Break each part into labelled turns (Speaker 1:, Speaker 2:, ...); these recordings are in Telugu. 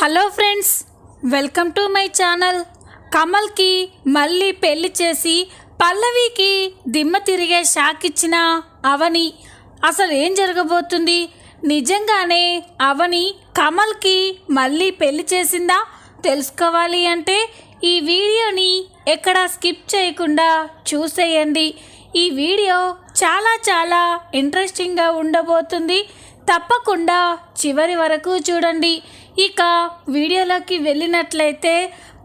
Speaker 1: Hello friends, welcome to my channel. కమల్కి మళ్ళీ పెళ్లి చేసి పల్లవికి దిమ్మ తిరిగే షాక్ ఇచ్చిన అవని అసలు ఏం జరగబోతుంది? నిజంగానే అవని కమల్కి మళ్ళీ పెళ్లి చేసిందా? తెలుసుకోవాలి అంటే ఈ వీడియోని ఎక్కడా స్కిప్ చేయకుండా చూసేయండి. ఈ వీడియో చాలా ఇంట్రెస్టింగ్గా ఉండబోతుంది. తప్పకుండా చివరి వరకు చూడండి. ఇక వీడియోలోకి వెళ్ళినట్లయితే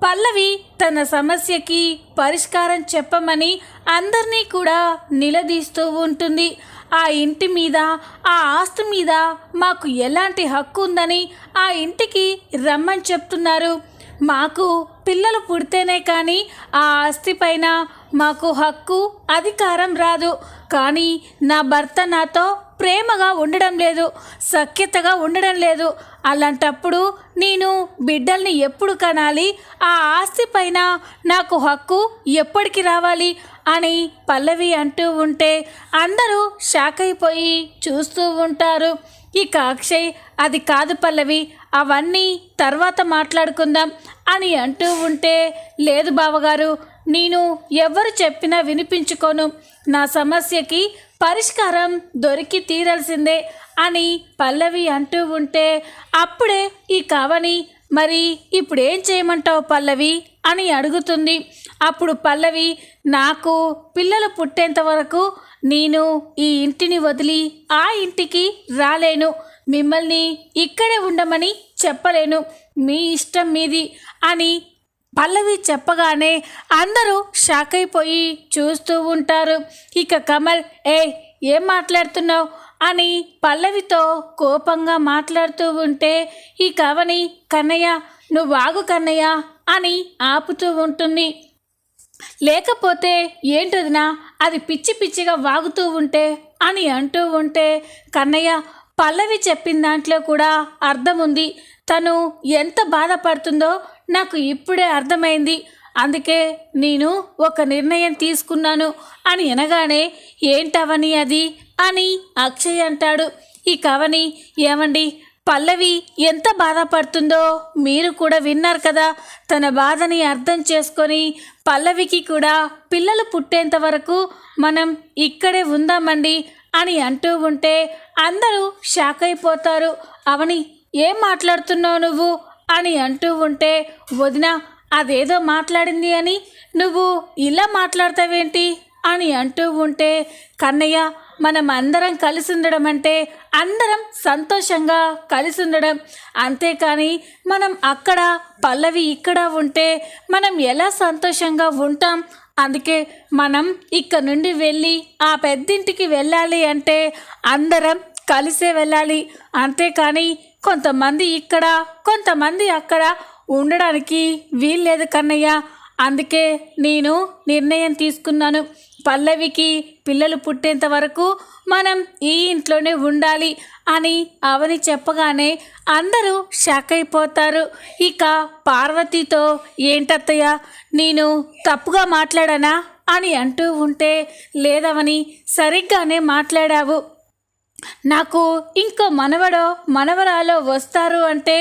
Speaker 1: పల్లవి తన సమస్యకి పరిష్కారం చెప్పమని అందరినీ కూడా నిలదీస్తూ ఉంటుంది. ఆ ఇంటి మీద, ఆ ఆస్తి మీద మాకు ఎలాంటి హక్కు ఉందని ఆ ఇంటికి రమ్మని చెప్తున్నారు. మాకు పిల్లలు పుడితేనే కానీ ఆ ఆస్తి పైన మాకు హక్కు, అధికారం రాదు. కానీ నా భర్త నాతో ప్రేమగా ఉండడం లేదు, సఖ్యతగా ఉండడం లేదు. అలాంటప్పుడు నేను బిడ్డల్ని ఎప్పుడు కనాలి? ఆ ఆస్తి పైన నాకు హక్కు ఎప్పటికి రావాలి అని పల్లవి అంటూ ఉంటే అందరూ షాక్ అయిపోయి చూస్తూ ఉంటారు. ఇక అక్షయ్, అది కాదు పల్లవి, అవన్నీ తర్వాత మాట్లాడుకుందాం అని అంటూ ఉంటే, లేదు బావగారు, నేను ఎవరు చెప్పినా వినిపించుకోను. నా సమస్యకి పరిష్కారం దొరికి తీరాల్సిందే అని పల్లవి అంటూ ఉంటే, అప్పుడే ఈ కవని, మరి ఇప్పుడు ఏం చేయమంటావు పల్లవి అని అడుగుతుంది. అప్పుడు పల్లవి, నాకు పిల్లలు పుట్టేంత వరకు నేను ఈ ఇంటిని వదిలి ఆ ఇంటికి రాలేను. మిమ్మల్ని ఇక్కడే ఉండమని చెప్పలేను, మీ ఇష్టం మీది అని పల్లవి చెప్పగానే అందరూ షాక్ అయిపోయి చూస్తూ ఉంటారు. ఇక కమల్, ఏం మాట్లాడుతున్నావు అని పల్లవితో కోపంగా మాట్లాడుతూ ఉంటే, ఈ కవని, కన్నయ్య నువ్వు ఆగు కన్నయ్య అని ఆపుతూ ఉంటుంది. లేకపోతే ఏంటదినా, అది పిచ్చి పిచ్చిగా వాగుతూ ఉంటే అని అంటూ ఉంటే, కన్నయ్య, పల్లవి చెప్పిన దాంట్లో కూడా అర్థం ఉంది. తను ఎంత బాధపడుతుందో నాకు ఇప్పుడే అర్థమైంది. అందుకే నేను ఒక నిర్ణయం తీసుకున్నాను అని అనగానే, ఏంటవని అది అని అక్షయ్ అంటాడు. ఈ కవని, ఏమండి, పల్లవి ఎంత బాధపడుతుందో మీరు కూడా విన్నారు కదా. తన బాధని అర్థం చేసుకొని పల్లవికి కూడా పిల్లలు పుట్టేంత వరకు మనం ఇక్కడే ఉందామండి అని అంటూ ఉంటే అందరూ షాక్ అయిపోతారు. అవని, ఏం మాట్లాడుతున్నావు నువ్వు అని అంటూ ఉంటే, వదిన అదేదో మాట్లాడింది అని నువ్వు ఇలా మాట్లాడతావేంటి అని అంటూ ఉంటే, కన్నయ్య, మనం అందరం కలిసి ఉండడం అంటే అందరం సంతోషంగా కలిసి ఉండడం, అంతేకాని మనం అక్కడ పల్లవి ఇక్కడ ఉంటే మనం ఎలా సంతోషంగా ఉంటాం? అందుకే మనం ఇక్కడ నుండి వెళ్ళి ఆ పెద్దింటికి వెళ్ళాలి అంటే అందరం కలిసే వెళ్ళాలి. అంతేకాని కొంతమంది ఇక్కడ, కొంతమంది అక్కడ ఉండడానికి వీల్లేదు కన్నయ్య. అందుకే నేను నిర్ణయం తీసుకున్నాను, పల్లవికి పిల్లలు పుట్టేంత వరకు మనం ఈ ఇంట్లోనే ఉండాలి అని అవని చెప్పగానే అందరూ షాక్ అయిపోతారు. ఇక పార్వతితో, ఏంటత్తయ్య, నేను తప్పుగా మాట్లాడానా అని అంటూ ఉంటే, లేదవని, సరిగ్గానే మాట్లాడావు. నాకు ఇంకో మనవడో మనవరాలో వస్తారు అంటే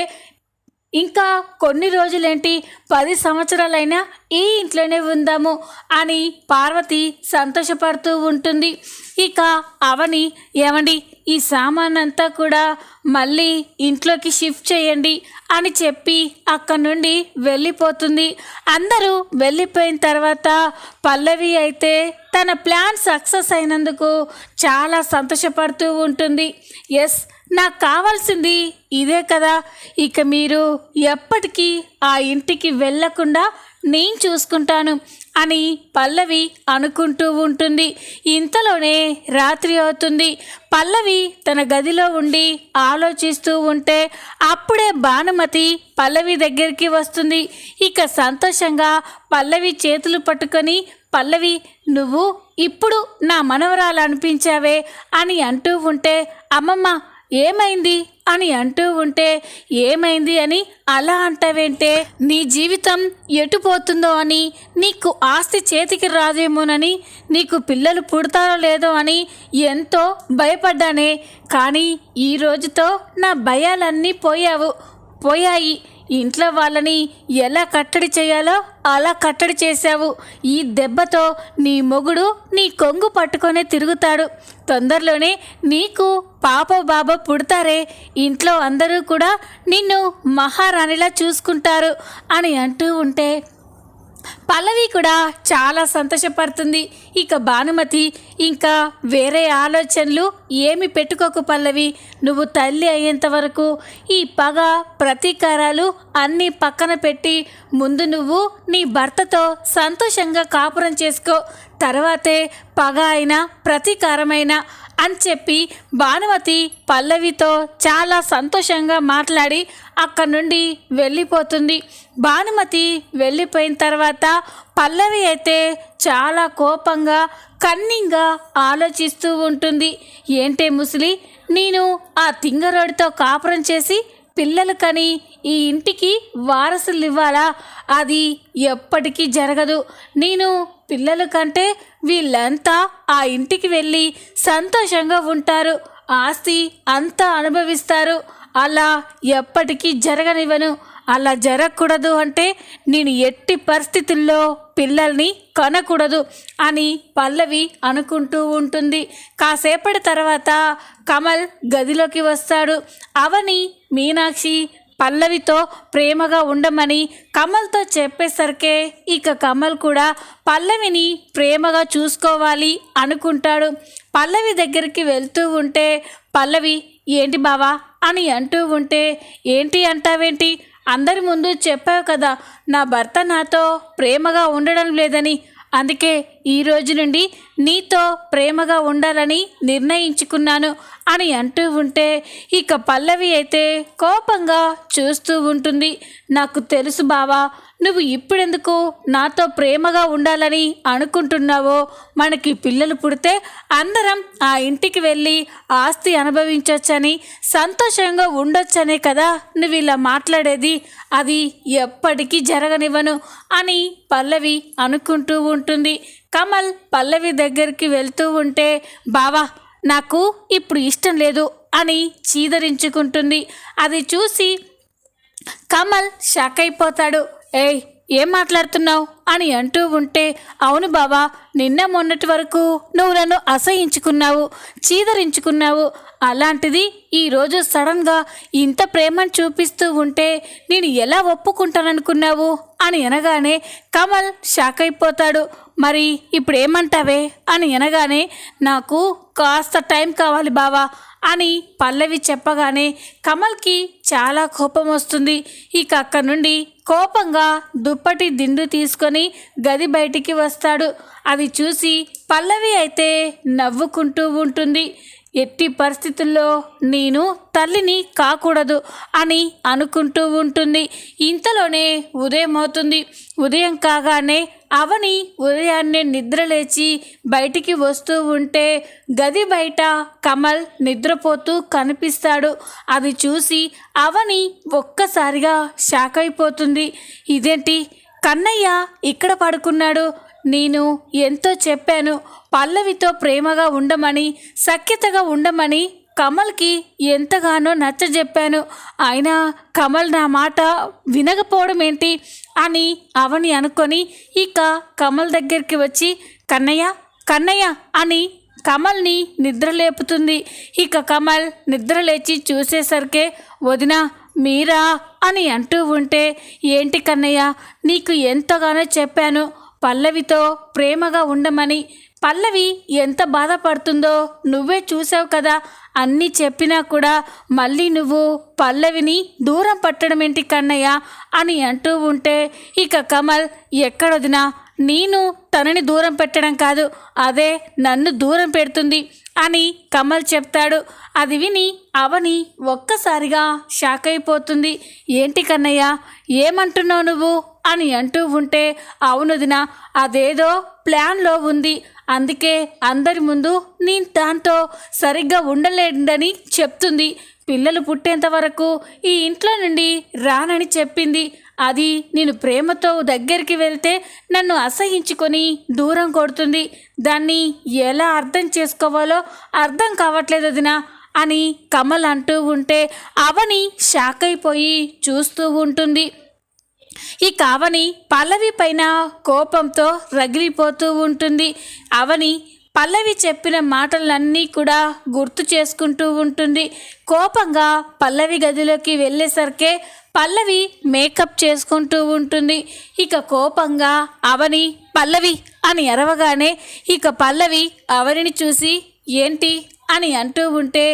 Speaker 1: ఇంకా కొన్ని రోజులేంటి, 10 సంవత్సరాలైనా ఈ ఇంట్లోనే ఉందాము అని పార్వతి సంతోషపడుతూ ఉంటుంది. ఇక అవని, ఏమండి, ఈ సామాన్ అంతా కూడా మళ్ళీ ఇంట్లోకి షిఫ్ట్ చేయండి అని చెప్పి అక్కడి నుండి వెళ్ళిపోతుంది. అందరూ వెళ్ళిపోయిన తర్వాత పల్లవి అయితే తన ప్లాన్ సక్సెస్ అయినందుకు చాలా సంతోషపడుతూ ఉంటుంది. ఎస్, నాకు కావాల్సింది ఇదే కదా. ఇక మీరు ఎప్పటికీ ఆ ఇంటికి వెళ్ళకుండా నేను చూసుకుంటాను అని పల్లవి అనుకుంటూ ఉంటుంది. ఇంతలోనే రాత్రి అవుతుంది. పల్లవి తన గదిలో ఉండి ఆలోచిస్తూ ఉంటే అప్పుడే భానుమతి పల్లవి దగ్గరికి వస్తుంది. ఇక సంతోషంగా పల్లవి చేతులు పట్టుకొని, పల్లవి, నువ్వు ఇప్పుడు నా మనవరాలు అనిపించావే అని అంటూ ఉంటే, అమ్మమ్మ ఏమైంది అని అంటూ ఉంటే, ఏమైంది అని అలా అంటావేంటే, నీ జీవితం ఎటుపోతుందో అని, నీకు ఆస్తి చేతికి రాదేమోనని, నీకు పిల్లలు పుడతారో లేదో అని ఎంతో భయపడ్డానే. కానీ ఈ రోజుతో నా భయాలన్నీ పోయాయి. ఇంట్లో వాళ్ళని ఎలా కట్టడి చేయాలో అలా కట్టడి చేశావు. ఈ దెబ్బతో నీ మొగుడు నీ కొంగు పట్టుకొనే తిరుగుతాడు. తొందరలోనే నీకు పాప బాబా పుడతారే. ఇంట్లో అందరూ కూడా నిన్ను మహారాణిలా చూసుకుంటారు అని అంటూ ఉంటే పల్లవి కూడా చాలా సంతోషపడుతుంది. ఇక భానుమతి ఇంకా వేరే ఆలోచనలు ఏమి పెట్టుకోకు పల్లవి. నువ్వు తల్లి అయ్యేంత వరకు ఈ పగ ప్రతీకారాలు అన్నీ పక్కన పెట్టి ముందు నువ్వు నీ భర్తతో సంతోషంగా కాపురం చేసుకో. తర్వాతే పగ అయినా ప్రతీకారమైనా అని చెప్పి భానుమతి పల్లవితో చాలా సంతోషంగా మాట్లాడి అక్కడి నుండి వెళ్ళిపోతుంది. భానుమతి వెళ్ళిపోయిన తర్వాత పల్లవి అయితే చాలా కోపంగా కన్నింగా ఆలోచిస్తూ ఉంటుంది. ఏంటే ముసలి, నేను ఆ తింగరోడితో కాపురం చేసి పిల్లలు కని ఈ ఇంటికి వారసులు ఇవ్వాలా? అది ఎప్పటికీ జరగదు. నేను పిల్లల కంటే వీళ్ళంతా ఆ ఇంటికి వెళ్ళి సంతోషంగా ఉంటారు, ఆస్తి అంతా అనుభవిస్తారు. అలా ఎప్పటికీ జరగనివ్వను. అలా జరగకూడదు అంటే నేను ఎట్టి పరిస్థితుల్లో పిల్లల్ని కనకూడదు అని పల్లవి అనుకుంటూ ఉంటుంది. కాసేపటి తర్వాత కమల్ గదిలోకి వస్తాడు. అవని, మీనాక్షి పల్లవితో ప్రేమగా ఉండమని కమల్తో చెప్పేసరికే ఇక కమల్ కూడా పల్లవిని ప్రేమగా చూసుకోవాలి అనుకుంటాడు. పల్లవి దగ్గరికి వెళ్తూ ఉంటే పల్లవి ఏంటి బావా అని అంటూ ఉంటే ఏంటి అంటావేంటి? అందరి ముందు చెప్పావు కదా నా భర్త నాతో ప్రేమగా ఉండడం లేదని. అందుకే ఈ రోజు నుండి నీతో ప్రేమగా ఉండాలని నిర్ణయించుకున్నాను అని అంటూ ఉంటే ఇక పల్లవి అయితే కోపంగా చూస్తూ ఉంటుంది. నాకు తెలుసు బావా, నువ్వు ఇప్పుడెందుకు నాతో ప్రేమగా ఉండాలని అనుకుంటున్నావో. మనకి పిల్లలు పుడితే అందరం ఆ ఇంటికి వెళ్ళి ఆస్తి అనుభవించవచ్చని సంతోషంగా ఉండొచ్చనే కదా నువ్వు ఇలా మాట్లాడేది. అది ఎప్పటికీ జరగనివ్వను అని పల్లవి అనుకుంటూ ఉంటుంది. కమల్ పల్లవి దగ్గరికి వెళ్తూ ఉంటే బావా నాకు ఇప్పుడు ఇష్టం లేదు అని చీదరించుకుంటుంది. అది చూసి కమల్ షాక్ అయిపోతాడు. ఏయ్ ఏం మాట్లాడుతున్నావు అని అంటూ ఉంటే అవును బావా, నిన్న మొన్నటి వరకు నువ్వు నన్ను అసహించుకున్నావు, చీదరించుకున్నావు. అలాంటిది ఈరోజు సడన్గా ఇంత ప్రేమను చూపిస్తూ ఉంటే నేను ఎలా ఒప్పుకుంటాననుకున్నావు అని అనగానే కమల్ షాక్ అయిపోతాడు. మరి ఇప్పుడు ఏమంటావే అని అనగానే నాకు కాస్త టైం కావాలి బావా అని పల్లవి చెప్పగానే కమల్కి చాలా కోపం వస్తుంది. ఇక అక్కడి నుండి కోపంగా దుప్పటి దిండు తీసుకొని గది బయటికి వస్తాడు. అది చూసి పల్లవి అయితే నవ్వుకుంటూ ఉంటుంది. ఎట్టి పరిస్థితుల్లో నేను తల్లిని కాకూడదు అని అనుకుంటూ ఉంటుంది. ఇంతలోనే ఉదయం అవుతుంది. ఉదయం కాగానే అవని ఉదయాన్నే నిద్రలేచి బయటికి వస్తూ ఉంటే గది బయట కమల్ నిద్రపోతూ కనిపిస్తాడు. అది చూసి అవని ఒక్కసారిగా షాక్ అయిపోతుంది. ఇదేంటి, కన్నయ్య ఇక్కడ పడుకున్నాడు? నేను ఎంతో చెప్పాను పల్లవితో ప్రేమగా ఉండమని, సఖ్యతగా ఉండమని కమల్కి ఎంతగానో నచ్చజెప్పాను. అయినా కమల్ నా మాట వినకపోవడం ఏంటి అని అవని అనుకొని ఇక కమల్ దగ్గరికి వచ్చి కన్నయ్య కన్నయ్య అని కమల్ని నిద్రలేపుతుంది. ఇక కమల్ నిద్రలేచి చూసేసరికే వదినా మీరా అని అంటూ ఉంటే ఏంటి కన్నయ్య, నీకు ఎంతగానో చెప్పాను పల్లవితో ప్రేమగా ఉండమని. పల్లవి ఎంత బాధపడుతుందో నువ్వే చూసావు కదా. అన్నీ చెప్పినా కూడా మళ్ళీ నువ్వు పల్లవిని దూరం పట్టడం ఏంటి కన్నయ్య అని అంటూ ఉంటే ఇక కమల్ ఎక్కడొదినా, నేను తనని దూరం పెట్టడం కాదు, అదే నన్ను దూరం పెడుతుంది అని కమల్ చెప్తాడు. అది విని అవని ఒక్కసారిగా షాక్ అయిపోతుంది. ఏంటి కన్నయ్య ఏమంటున్నావు నువ్వు అని అంటూ ఉంటే అవునుదినా, అదేదో ప్లాన్లో ఉంది, అందుకే అందరి ముందు నేను దాంతో సరిగ్గా ఉండలేదని చెప్తుంది. పిల్లలు పుట్టేంత వరకు ఈ ఇంట్లో నుండి రానని చెప్పింది. అది నేను ప్రేమతో దగ్గరికి వెళ్తే నన్ను అసహించుకొని దూరం కొడుతుంది. దాన్ని ఎలా అర్థం చేసుకోవాలో అర్థం కావట్లేదు వదినా. అని కమల్ అంటూ ఉంటే అవని షాక్ అయిపోయి చూస్తూ ఉంటుంది. ఈ అవని పల్లవి పైన కోపంతో రగిలిపోతూ ఉంటుంది. అవని పల్లవి చెప్పిన మాటలన్నీ కూడా గుర్తు చేసుకుంటూ ఉంటుంది. కోపంగా పల్లవి గదిలోకి వెళ్ళేసరికే పల్లవి మేకప్ చేసుకుంటూ ఉంటుంది. ఇక కోపంగా అవని పల్లవి అని అరవగానే ఇక పల్లవి అవనిని చూసి ఏంటి అని అంటూ ఉంటే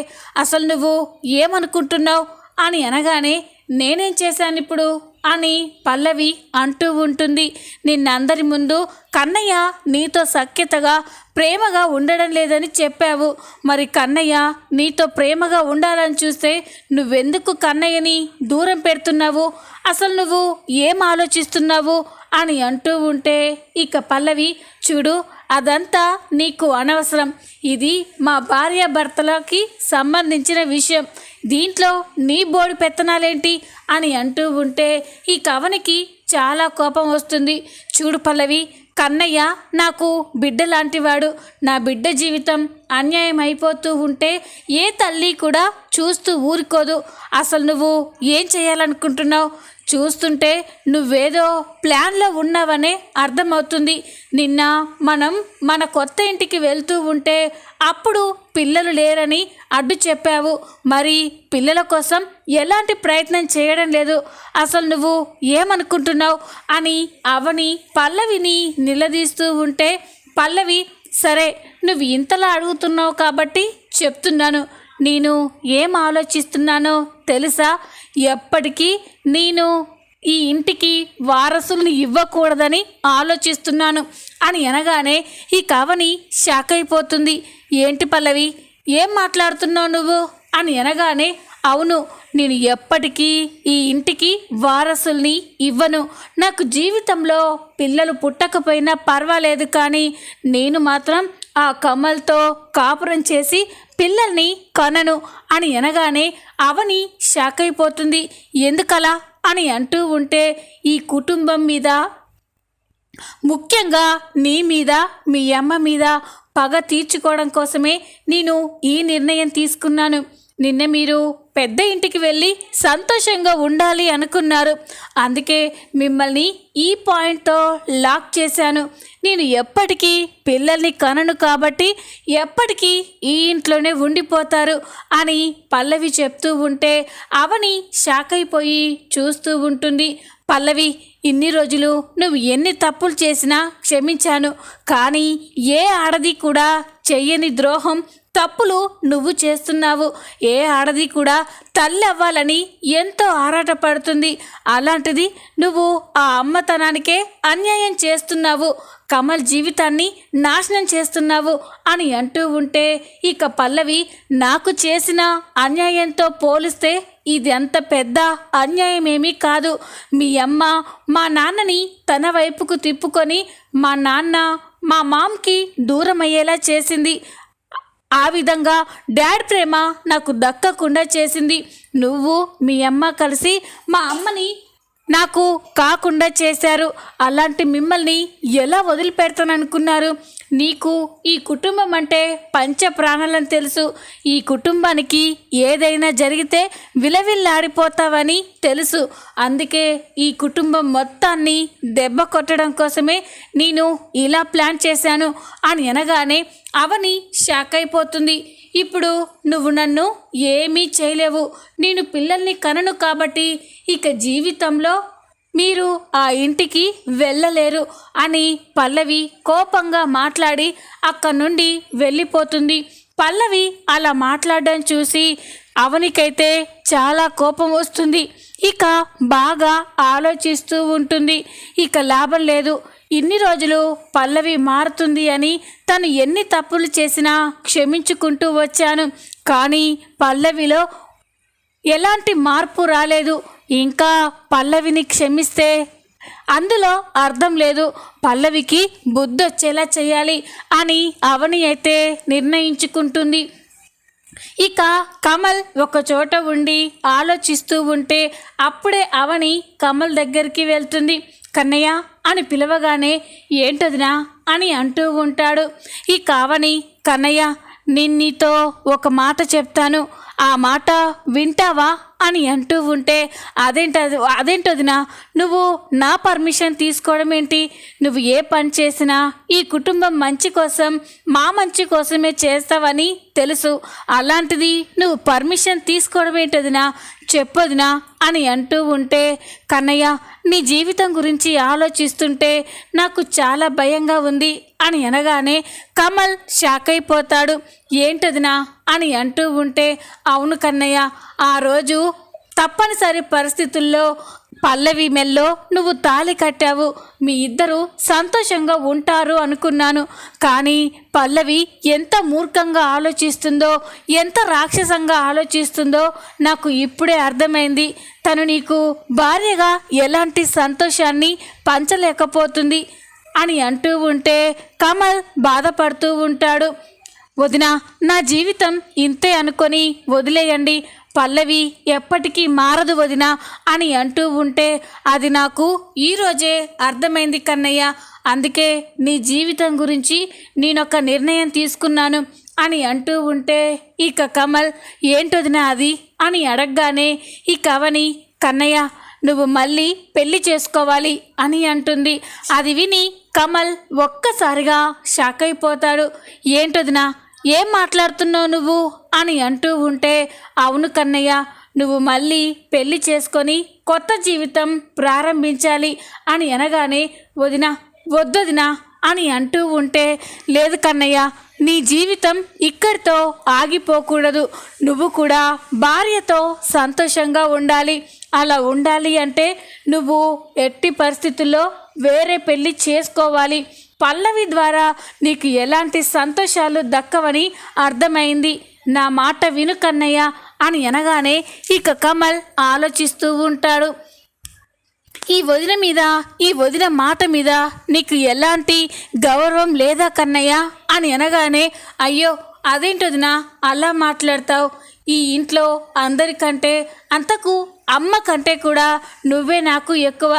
Speaker 1: అసలు నువ్వు ఏమనుకుంటున్నావు అని అనగానే నేనేం చేశాను ఇప్పుడు అని పల్లవి అంటూ ఉంటుంది. నిన్నందరి ముందు కన్నయ్య నీతో సఖ్యతగా ప్రేమగా ఉండడం లేదని చెప్పావు. మరి కన్నయ్య నీతో ప్రేమగా ఉండాలని చూస్తే నువ్వెందుకు కన్నయ్యని దూరం పెడుతున్నావు? అసలు నువ్వు ఏం ఆలోచిస్తున్నావు అని అంటూ ఉంటే ఇక పల్లవి చూడు, అదంతా నీకు అనవసరం. ఇది మా భార్యాభర్తలకి సంబంధించిన విషయం. దీంట్లో నీ బోడి పెత్తనాలేంటి అని అంటూ ఉంటే ఈ అవనికి చాలా కోపం వస్తుంది. చూడు పల్లవి, కన్నయ్య నాకు బిడ్డ లాంటివాడు. నా బిడ్డ జీవితం అన్యాయం అయిపోతూ ఉంటే ఏ తల్లి కూడా చూస్తూ ఊరుకోదు. అసలు నువ్వు ఏం చేయాలనుకుంటున్నావు? చూస్తుంటే నువ్వేదో ప్లాన్లో ఉన్నావనే అర్థమవుతుంది. నిన్న మనం మన కొత్త ఇంటికి వెళ్తూ ఉంటే అప్పుడు పిల్లలు లేరని అడ్డు చెప్పావు. మరి పిల్లల కోసం ఎలాంటి ప్రయత్నం చేయడం లేదు. అసలు నువ్వు ఏమనుకుంటున్నావు అని అవని పల్లవిని నిలదీస్తూ ఉంటే పల్లవి సరే నువ్వు ఇంతలా అడుగుతున్నావు కాబట్టి చెప్తున్నాను. నేను ఏం ఆలోచిస్తున్నానో తెలుసా? ఎప్పటికీ నేను ఈ ఇంటికి వారసుల్ని ఇవ్వకూడదని ఆలోచిస్తున్నాను అని అనగానే ఈ అవని షాక్ అయిపోతుంది. ఏంటి పల్లవి, ఏం మాట్లాడుతున్నావు నువ్వు అని అనగానే అవును, నేను ఎప్పటికీ ఈ ఇంటికి వారసుల్ని ఇవ్వను. నాకు జీవితంలో పిల్లలు పుట్టకపోయినా పర్వాలేదు, కానీ నేను మాత్రం ఆ కమల్తో కాపురం చేసి పిల్లల్ని కనను అని అనగానే అవని షాక్ అయిపోతుంది. ఎందుకలా అని అంటూ ఉంటే ఈ కుటుంబం మీద, ముఖ్యంగా నీ మీద, మీ అమ్మ మీద పగ తీర్చుకోవడం కోసమే నేను ఈ నిర్ణయం తీసుకున్నాను. నిన్న మీరు పెద్ద ఇంటికి వెళ్ళి సంతోషంగా ఉండాలి అనుకున్నారు. అందుకే మిమ్మల్ని ఈ పాయింట్తో లాక్ చేశాను. నేను ఎప్పటికీ పిల్లల్ని కనను కాబట్టి ఎప్పటికీ ఈ ఇంట్లోనే ఉండిపోతారు అని పల్లవి చెప్తూ ఉంటే అవని షాక్ అయిపోయి చూస్తూ ఉంటుంది. పల్లవి, ఇన్ని రోజులు నువ్వు ఎన్ని తప్పులు చేసినా క్షమించాను, కానీ ఏ ఆడది కూడా చెయ్యని ద్రోహం, తప్పులు నువ్వు చేస్తున్నావు. ఏ ఆడది కూడా తల్లి అవ్వాలని ఎంతో ఆరాటపడుతుంది. అలాంటిది నువ్వు ఆ అమ్మతనానికే అన్యాయం చేస్తున్నావు, కమల్ జీవితాన్ని నాశనం చేస్తున్నావు అని అంటూ ఉంటే ఇక పల్లవి నాకు చేసిన అన్యాయంతో పోలిస్తే ఇది అంత పెద్ద అన్యాయమేమీ కాదు. మీ అమ్మ మా నాన్నని తన వైపుకు తిప్పుకొని మా నాన్న మా మామ్కి దూరం అయ్యేలా చేసింది. ఆ విధంగా డాడ్ ప్రేమ నాకు దక్కకుండా చేసింది. నువ్వు మీ అమ్మ కలిసి మా అమ్మని నాకు కాకుండా చేశారు. అలాంటి మిమ్మల్ని ఎలా వదిలిపెడతాననుకున్నారు? నీకు ఈ కుటుంబం అంటే పంచ ప్రాణాలని తెలుసు. ఈ కుటుంబానికి ఏదైనా జరిగితే విలవిల్లాడిపోతావని తెలుసు. అందుకే ఈ కుటుంబం మొత్తాన్ని దెబ్బ కొట్టడం కోసమే నేను ఇలా ప్లాన్ చేశాను అని అనగానే అవని షాక్ అయిపోతుంది. ఇప్పుడు నువ్వు నన్ను ఏమీ చేయలేవు. నేను పిల్లల్ని కనను కాబట్టి ఇక జీవితంలో మీరు ఆ ఇంటికి వెళ్ళలేరు అని పల్లవి కోపంగా మాట్లాడి అక్కడి నుండి వెళ్ళిపోతుంది. పల్లవి అలా మాట్లాడడం చూసి అవనికైతే చాలా కోపం వస్తుంది. ఇక బాగా ఆలోచిస్తూ ఉంటుంది. ఇక లాభం లేదు. ఇన్ని రోజులు పల్లవి మారుతుంది అని తను ఎన్ని తప్పులు చేసినా క్షమించుకుంటూ వచ్చాను, కానీ పల్లవిలో ఎలాంటి మార్పు రాలేదు. ఇంకా పల్లవిని క్షమిస్తే అందులో అర్థం లేదు. పల్లవికి బుద్ధి వచ్చేలా చేయాలి అని అవని అయితే నిర్ణయించుకుంటుంది. ఇక కమల్ ఒక చోట ఉండి ఆలోచిస్తూ ఉంటే అప్పుడే అవని కమల్ దగ్గరికి వెళ్తుంది. కన్నయ్య అని పిలవగానే ఏంటదినా అని అంటూ ఉంటాడు. ఈ అవని, కన్నయ్య నేను నీతో ఒక మాట చెప్తాను, ఆ మాట వింటావా అని అంటూ ఉంటే అదేంటదినా నువ్వు నా పర్మిషన్ తీసుకోవడం ఏంటి? నువ్వు ఏ పని చేసినా ఈ కుటుంబం మంచి కోసం, మా మంచి కోసమే చేస్తావని తెలుసు. అలాంటిది నువ్వు పర్మిషన్ తీసుకోవడం ఏంటదినా? చెప్పొదినా అని అంటూ ఉంటే, కన్నయ్య నీ జీవితం గురించి ఆలోచిస్తుంటే నాకు చాలా భయంగా ఉంది అని అనగానే కమల్ షాక్ అయిపోతాడు. ఏంటదినా అని అంటూ ఉంటే, అవును కన్నయ్య, ఆ రోజు తప్పనిసరి పరిస్థితుల్లో పల్లవి మెల్లో నువ్వు తాళి కట్టావు. మీ ఇద్దరు సంతోషంగా ఉంటారు అనుకున్నాను. కానీ పల్లవి ఎంత మూర్ఖంగా ఆలోచిస్తుందో, ఎంత రాక్షసంగా ఆలోచిస్తుందో నాకు ఇప్పుడే అర్థమైంది. తను నీకు భార్యగా ఎలాంటి సంతోషాన్ని పంచలేకపోతుంది అని అంటూ ఉంటే కమల్ బాధపడుతూ ఉంటాడు. వదిన, నా జీవితం ఇంతే అనుకొని వదిలేయండి, పల్లవి ఎప్పటికీ మారదు వదిన అని అంటూ ఉంటే, అది నాకు ఈరోజే అర్థమైంది కన్నయ్య. అందుకే నీ జీవితం గురించి నేనొక నిర్ణయం తీసుకున్నాను అని అంటూ ఉంటే, ఇక కమల్ ఏంటొదిన అది అని అడగగానే ఇక అవని, కన్నయ్య నువ్వు మళ్ళీ పెళ్లి చేసుకోవాలి అని అంటుంది. అది విని కమల్ ఒక్కసారిగా షాక్ అయిపోతాడు. ఏంటొదినా, ఏం మాట్లాడుతున్నావు నువ్వు అని అంటూ ఉంటే, అవును కన్నయ్య, నువ్వు మళ్ళీ పెళ్లి చేసుకొని కొత్త జీవితం ప్రారంభించాలి అని అనగానే, వద్దొదినా అని అంటూ ఉంటే, లేదు కన్నయ్య, నీ జీవితం ఇక్కడితో ఆగిపోకూడదు. నువ్వు కూడా భార్యతో సంతోషంగా ఉండాలి. అలా ఉండాలి అంటే నువ్వు ఎట్టి పరిస్థితుల్లో వేరే పెళ్లి చేసుకోవాలి. పల్లవి ద్వారా నీకు ఎలాంటి సంతోషాలు దక్కవని అర్థమైంది. నా మాట విను కన్నయ్య అని అనగానే ఇక కమల్ ఆలోచిస్తూ ఉంటాడు. ఈ వదిన మాట మీద నీకు ఎలాంటి గౌరవం లేదా కన్నయ్య అని అనగానే, అయ్యో అదేంటొదినా అలా మాట్లాడతావు? ఈ ఇంట్లో అందరికంటే, అంతకు అమ్మ కంటే కూడా నువ్వే నాకు ఎక్కువ.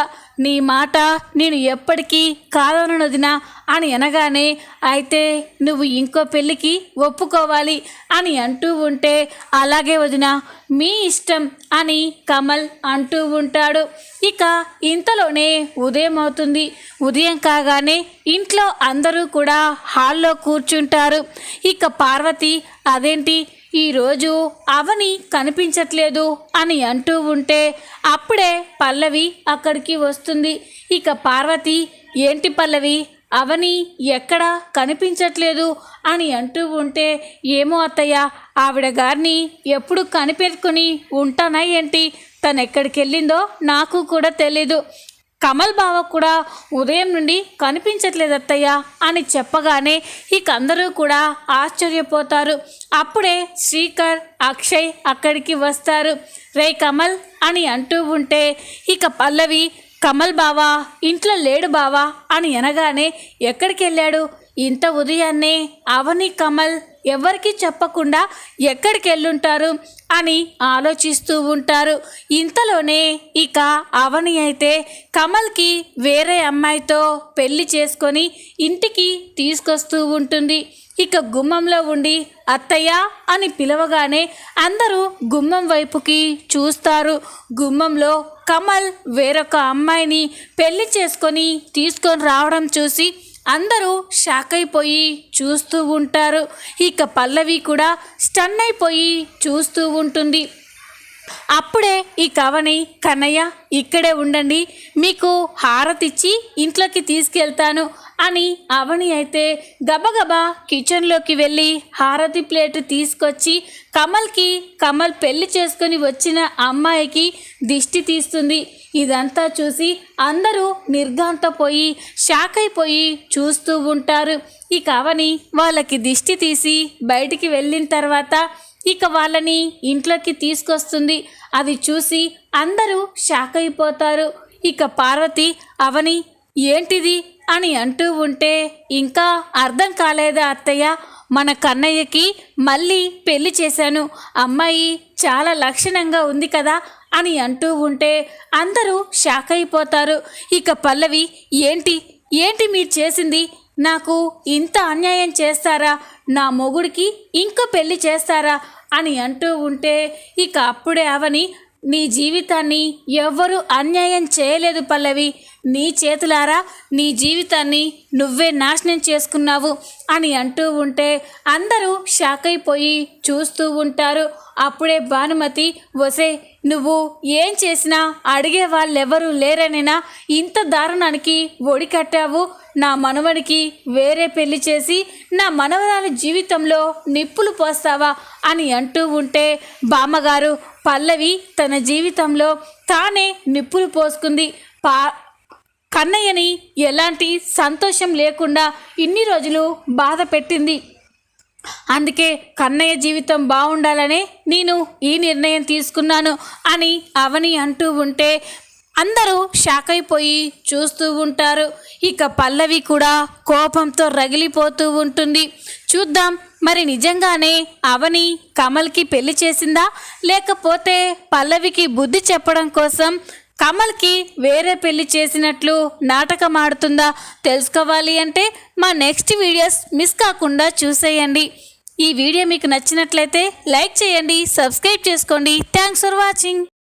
Speaker 1: నీ మాట నేను ఎప్పటికీ కాదనొదినా అని అనగానే, అయితే నువ్వు ఇంకో పెళ్ళికి ఒప్పుకోవాలి అని అంటూ ఉంటే, అలాగే వదినా, మీ ఇష్టం అని కమల్ అంటూ ఉంటాడు. ఇక ఇంతలోనే ఉదయం అవుతుంది. ఉదయం కాగానే ఇంట్లో అందరూ కూడా హాల్లో కూర్చుంటారు. ఇక పార్వతి, అదేంటి ఈరోజు అవని కనిపించట్లేదు అని అంటూ ఉంటే అప్పుడే పల్లవి అక్కడికి వస్తుంది. ఇక పార్వతి, ఏంటి పల్లవి, అవని ఎక్కడా కనిపించట్లేదు అని అంటూ ఉంటే, ఏమో అత్తయ్య, ఆవిడ గారిని ఎప్పుడు కనిపెట్టుకుని ఉంటానా ఏంటి? తను ఎక్కడికి వెళ్ళిందో నాకు కూడా తెలీదు. కమల్ బావ కూడా ఉదయం నుండి కనిపించట్లేదు అత్తయ్య అని చెప్పగానే ఇక అందరూ కూడా ఆశ్చర్యపోతారు. అప్పుడే శ్రీకర్, అక్షయ్ అక్కడికి వస్తారు. రే కమల్ అని అంటూ ఉంటే ఇక పల్లవి, కమల్ బావా ఇంట్లో లేడు బావా అని అనగానే, ఎక్కడికి వెళ్ళాడు? ఇంత ఉదయాన్నే అవని కమల్ ఎవరికి చెప్పకుండా ఎక్కడికి వెళ్ళుంటారు అని ఆలోచిస్తూ ఉంటారు. ఇంతలోనే ఇక అవని అయితే కమల్కి వేరే అమ్మాయితో పెళ్లి చేసుకొని ఇంటికి తీసుకొస్తూ ఉంటుంది. ఇక గుమ్మంలో ఉండి అత్తయ్య అని పిలవగానే అందరూ గుమ్మం వైపుకి చూస్తారు. గుమ్మంలో కమల్ వేరొక అమ్మాయిని పెళ్లి చేసుకొని తీసుకొని రావడం చూసి అందరూ షాక్ అయిపోయి చూస్తూ ఉంటారు. ఇక పల్లవి కూడా స్టన్ అయిపోయి చూస్తూ ఉంటుంది. అప్పుడే ఈ కవని, కన్నయ్య ఇక్కడే ఉండండి, మీకు హారతిచ్చి ఇంట్లోకి తీసుకెళ్తాను అని అవని అయితే గబగబా కిచెన్లోకి వెళ్ళి హారతి ప్లేట్ తీసుకొచ్చి కమల్ పెళ్లి చేసుకొని వచ్చిన అమ్మాయికి దిష్టి తీస్తుంది. ఇదంతా చూసి అందరూ నిర్ఘాంతపోయి షాక్ అయిపోయి చూస్తూ ఉంటారు. ఇక అవని వాళ్ళకి దిష్టి తీసి బయటికి వెళ్ళిన తర్వాత ఇక వాళ్ళని ఇంట్లోకి తీసుకొస్తుంది. అది చూసి అందరూ షాక్ అయిపోతారు. ఇక పార్వతి, అవని ఏంటిది అని అంటూ ఉంటే, ఇంకా అర్థం కాలేదా అత్తయ్య, మన కన్నయ్యకి మళ్ళీ పెళ్లి చేశాను, అమ్మాయి చాలా లక్షణంగా ఉంది కదా అని అంటూ ఉంటే అందరూ షాక్ అయిపోతారు. ఇక పల్లవి, ఏంటి మీరు చేసింది, నాకు ఇంత అన్యాయం చేస్తారా, నా మొగుడికి ఇంకో పెళ్లి చేస్తారా అని అంటూ ఉంటే ఇక అప్పుడే అవని, నీ జీవితాన్ని ఎవ్వరూ అన్యాయం చేయలేదు పల్లవి, నీ చేతులారా నీ జీవితాన్ని నువ్వే నాశనం చేసుకున్నావు అని అంటూ ఉంటే అందరూ షాక్ అయిపోయి చూస్తూ ఉంటారు. అప్పుడే భానుమతి, వసే నువ్వు ఏం చేసినా అడిగే వాళ్ళెవరూ లేరనేనా ఇంత దారుణానికి ఒడికట్టావు? నా మనవడికి వేరే పెళ్లి చేసి నా మనవరాలి జీవితంలో నిప్పులు పోస్తావా అని అంటూ ఉంటే, బామ్మగారు, పల్లవి తన జీవితంలో తానే నిప్పులు పోసుకుంది. కన్నయ్యని ఎలాంటి సంతోషం లేకుండా ఇన్ని రోజులు బాధ పెట్టింది. అందుకే కన్నయ్య జీవితం బాగుండాలనే నేను ఈ నిర్ణయం తీసుకున్నాను అని అవని అంటూ ఉంటే అందరూ షాక్ అయిపోయి చూస్తూ ఉంటారు. ఇక పల్లవి కూడా కోపంతో రగిలిపోతూ ఉంటుంది. చూద్దాం మరి నిజంగానే అవని కమల్కి పెళ్లి చేసిందా, లేకపోతే పల్లవికి బుద్ధి చెప్పడం కోసం కమల్కి వేరే పెళ్లి చేసినట్లు నాటకం ఆడుతుందా? తెలుసుకోవాలి అంటే మా నెక్స్ట్ వీడియోస్ మిస్ కాకుండా చూసేయండి. ఈ వీడియో మీకు నచ్చినట్లయితే లైక్ చేయండి, సబ్స్క్రైబ్ చేసుకోండి. Thanks for watching.